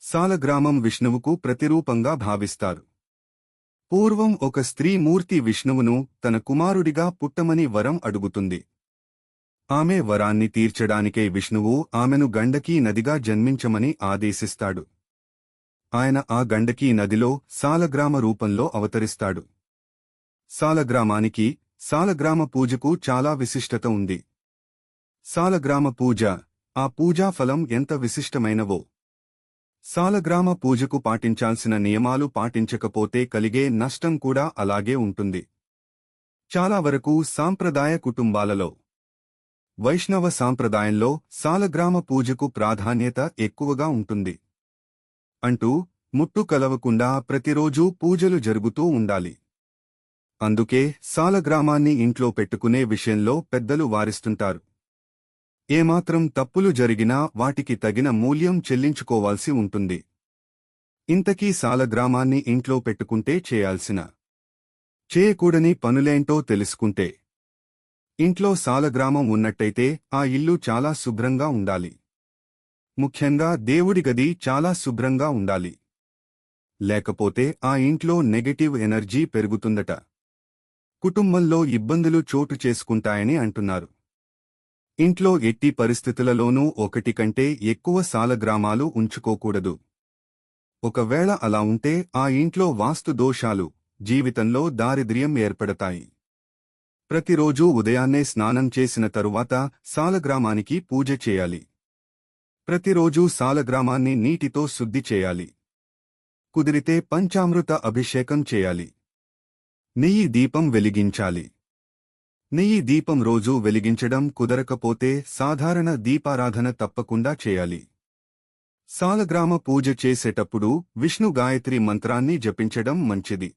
సాలగ్రామం విష్ణువుకు ప్రతిరూపంగా భావిస్తారు. పూర్వం ఒక స్త్రీ మూర్తి విష్ణువును తన కుమారుడిగా పుట్టమని వరం అడుగుతుంది. ఆమె వరాన్ని తీర్చడానికై విష్ణువు ఆమెను గండకీ నదిగా జన్మించమని ఆదేశిస్తాడు. ఆయన ఆ గండకీ నదిలో సాలగ్రామ రూపంలో అవతరిస్తాడు. సాలగ్రామానికి, సాలగ్రామ పూజకు చాలా విశిష్టత ఉంది. సాలగ్రామ పూజ, ఆ పూజా ఫలం ఎంత విశిష్టమైనవో. సాలగ్రామ పూజకు పాటించాల్సిన నియమాలు పాటించకపోతే కలిగే నష్టం కూడా అలాగే ఉంటుంది. చాలా వరకు సాంప్రదాయ కుటుంబాలలో, వైష్ణవ సాంప్రదాయంలో సాలగ్రామ పూజకు ప్రాధాన్యత ఎక్కువగా ఉంటుంది. అంటూ ముట్టు కలవకుండా ప్రతిరోజూ పూజలు జరుగుతూ ఉండాలి. అందుకే సాలగ్రామాన్ని ఇంట్లో పెట్టుకునే విషయంలో పెద్దలు వారిస్తుంటారు. ఏమాత్రం తప్పులు జరిగినా వాటికి తగిన మూల్యం చెల్లించుకోవాల్సి ఉంటుంది. ఇంతకీ సాలగ్రామాన్ని ఇంట్లో పెట్టుకుంటే చేయకూడని పనులేంటో తెలుసుకుంటే, ఇంట్లో సాలగ్రామం ఉన్నట్టయితే ఆ ఇల్లు చాలా శుభ్రంగా ఉండాలి. ముఖ్యంగా దేవుడి గది చాలా శుభ్రంగా ఉండాలి. లేకపోతే ఆ ఇంట్లో నెగటివ్ ఎనర్జీ పెరుగుతుందట. కుటుంబంలో ఇబ్బందులు చోటు చేసుకుంటాయని అంటున్నారు. ఇంట్లో ఎట్టి పరిస్థితులలోనూ ఒకటి కంటే ఎక్కువ సాలగ్రామాలు ఉంచుకోకూడదు. ఒకవేళ అలా ఉంటే ఆ ఇంట్లో వాస్తు దోషాలు, జీవితంలో దారిద్ర్యం ఏర్పడతాయి. ప్రతిరోజూ ఉదయాన్నే స్నానం చేసిన తరువాత సాలగ్రామానికి పూజ చేయాలి. ప్రతిరోజూ సాలగ్రామాన్ని నీటితో శుద్ధి చేయాలి. కుదిరితే పంచామృత అభిషేకం చేయాలి. నెయ్యి దీపం వెలిగించాలి. నెయ్యి దీపం రోజూ వెలిగించడం కుదరకపోతే సాధారణ దీపారాధన తప్పకుండా చేయాలి. సాలగ్రామ పూజ చేసేటప్పుడు విష్ణు గాయత్రి మంత్రాన్ని జపించడం మంచిది.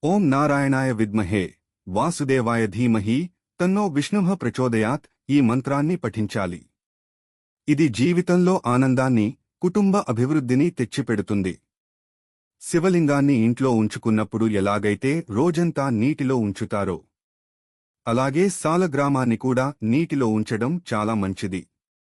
ఓం నారాయణాయ విద్మహే వాసుదేవాయ ధీమహి తన్నో విష్ణుః ప్రచోదయాత్ ఈ మంత్రాన్ని పఠించాలి. ఇది జీవితంలో ఆనందాన్ని, కుటుంబ అభివృద్ధిని తెచ్చిపెడుతుంది. శివలింగాన్ని ఇంట్లో ఉంచుకున్నప్పుడు ఎలాగైతే రోజంతా నీటిలో ఉంచుతారో, అలాగే సాలగ్రామాన్ని కూడా నీటిలో ఉంచడం చాలా మంచిది.